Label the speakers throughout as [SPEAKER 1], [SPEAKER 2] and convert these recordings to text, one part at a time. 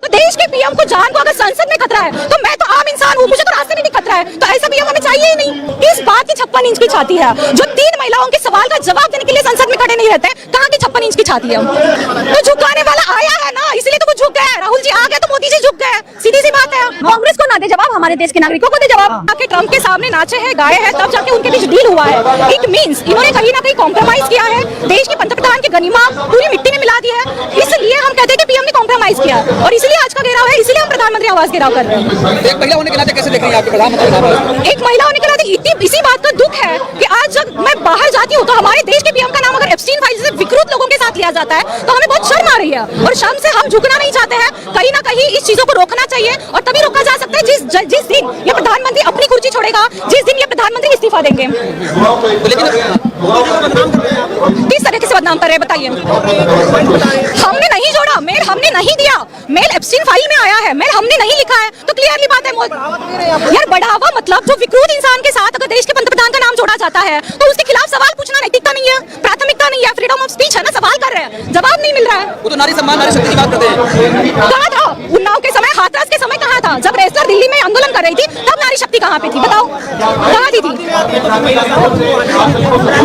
[SPEAKER 1] देश के पीएम को जान को अगर संसद में खतरा है तो मैं तो आम इंसान हूँ, मुझे तो रास्ते में भी खतरा है, तो ऐसा पीएम हमें चाहिए ही नहीं। किस बात की 56 इंच की छाती है? जो 3 महिलाओं के सवाल का जवाब देने के लिए संसद में खड़े नहीं रहते, कहाँ की 56 इंच की छाती है? तो झुकाने वाला आया है ना, इसलिए तो वो झुक गए। राहुल जी आ गए तो मोदी जी झुक गए, सीधी सी बात है। कांग्रेस को ना दे जवाब, हमारे देश के नागरिकों को दे जवाब। आके ट्रम्प के सामने नाचे हैं, गाए हैं, तब जाके उनके बीच डील हुआ है। इट मींस इन्होंने कहीं ना कहीं कॉम्प्रोमाइज किया है, देश के पंतप्रधान की गनीमा पूरी मिट्टी में मिला दी है। इसलिए हम कहते हैं कि पीएम ने कॉम्प्रोमाइज किया और इसलिए आज का घेराव है, इसलिए हम प्रधानमंत्री आवास घेराव कर रहे हैं।
[SPEAKER 2] एक महिला होने के नाते कैसे देख रही हैं आपके प्रधानमंत्री?
[SPEAKER 1] एक महिला होने के नाते इसी बात का दुख है कि आज जब मैं बाहर जाती हूँ तो हमारे देश के पीएम का नाम अगर एप्स्टीन फाइल से विकृत लोगों के साथ लिया जाता है तो हमें बहुत शर्म आ रही है और शर्म से हम झुकना नहीं चाहते हैं। कहीं ना कहीं इस चीजों को रोकना चाहिए और तभी रोका जा सकता है जिस दिन ये प्रधानमंत्री अपनी कुर्सी छोड़ेगा, जिस दिन ये प्रधानमंत्री इस्तीफा देंगे। किस तरीके से बदनाम कर रहे हैं बताइए? हमने नहीं जोड़ा, मेल हमने नहीं दिया, मेल एप्स्टीन फाइल में आया है, मेल हमने नहीं लिखा है, तो क्लियरली बात है यार। बढ़ावा मतलब जो विकृत इंसान के साथ अगर देश के पंतप्रधान का नाम जोड़ा जाता है तो उसके खिलाफ सवाल पूछना नैतिकता नहीं है, प्राथमिकता नहीं है, फ्रीडम ऑफ स्पीच है ना। सवाल कर रहे हैं, जवाब नहीं मिल रहा है।
[SPEAKER 2] वो तो नारी सम्मान नारी शक्ति की बात करते हैं।
[SPEAKER 1] कहाँ था उन्नाव के समय, हाथरस के समय कहाँ था? जब रेसलर दिल्ली में आंदोलन कर रही थी तब नारी शक्ति कहाँ पे थी? बताओ कहाँ थी?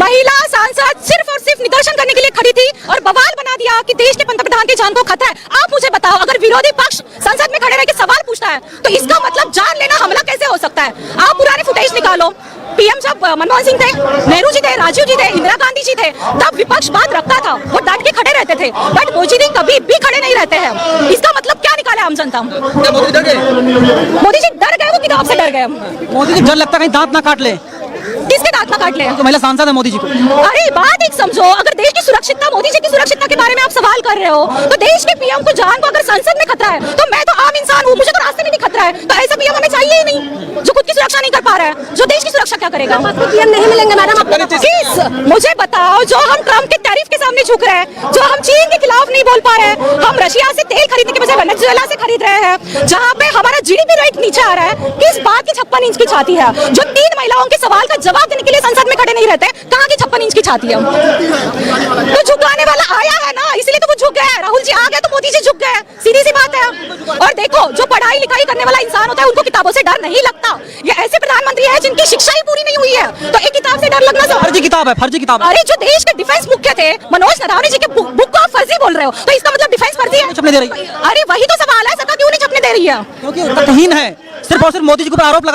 [SPEAKER 1] महिला सांसद सिर्फ और सिर्फ निदर्शन करने के लिए खड़ी थी और बवाल बना दिया कि देश के पंतप्रधान की जान को खतरा है। आप मुझे बताओ, अगर विरोधी पक्ष संसद में खड़े रह के सवाल पूछता है तो इसका मतलब जान लेना हमला कैसे हो सकता है? आप पुराने फुटेज निकालो, पीएम जब मनमोहन सिंह थे, नेहरू जी थे, राजीव जी थे, इंदिरा गांधी जी थे, तब विपक्ष बात रखता था, वो डट के खड़े रहते थे, बट मोदी जी कभी भी खड़े नहीं रहते हैं। इसका मतलब क्या निकाले आम जनता?
[SPEAKER 2] मोदी डर गए?
[SPEAKER 1] मोदी जी डर गए, वो किताब से डर गए।
[SPEAKER 3] मोदी जी डर लगता कहीं दांत ना काट ले।
[SPEAKER 1] किसके दांत ना काट ले?
[SPEAKER 3] तो महिला सांसद है मोदी जी को।
[SPEAKER 1] अरे बात एक समझो, अगर देश की सुरक्षितता, मोदी जी की सुरक्षितता के बारे में आप सवाल कर रहे हो तो देश के पीएम को जान को अगर संसद में खतरा है तो मैं तो आम इंसान हूँ, मुझे तो रास्ते में भी खतरा है, तो ऐसा पीएम हमें चाहिए ही नहीं जो खुद की सुरक्षा नहीं कर पा रहा है। जो देश की सुरक्षा क्या करेगा? पीएम नहीं मिलेंगे मैडम आपको। किस मुझे बताओ, जो हम ट्रम्प के टैरिफ के सामने झुक रहे हैं, जो हम चीन के खिलाफ नहीं बोल पा रहे हैं, हम रशिया से तेल खरीदने के बजाय वेनेजुएला से खरीद रहे हैं, जहाँ पे हमारा जीडीपी रेट नीचे आ रहा है, किस बात की 56 इंच की छाती है? जो 3 महिलाओं के सवाल का जवाब देने के लिए संसद में खड़े नहीं रहते, कहाँ की 56 इंच की छाती है? तो झुकाने वाला आया है ना, इसलिए तो वो झुक गए। राहुल जी आ गए तो मोदी जी झुक गए, सीधी सी बात है। और देखो, जो पढ़ाई लिखाई करने वाला इंसान होता है उनको किताबों से डर नहीं लगता। ये ऐसे प्रधानमंत्री है जिनकी शिक्षा ही पूरी नहीं हुई है, तो एक किताब से डर लगना
[SPEAKER 3] फर्जी किताब है, फर्जी किताब।
[SPEAKER 1] अरे जो देश के डिफेंस मुख्य थे मनोज नरवणे जी के बुक को आप फर्जी बोल रहे हो, तो इसका मतलब डिफेंस फर्जी है?
[SPEAKER 3] छपने दे रही है।
[SPEAKER 1] अरे वही तो सवाल है, सरकार क्यों नहीं छपने दे रही है?
[SPEAKER 3] क्योंकि तथहीन है, सिर्फ और सिर्फ मोदी जी के ऊपर आरोप लगा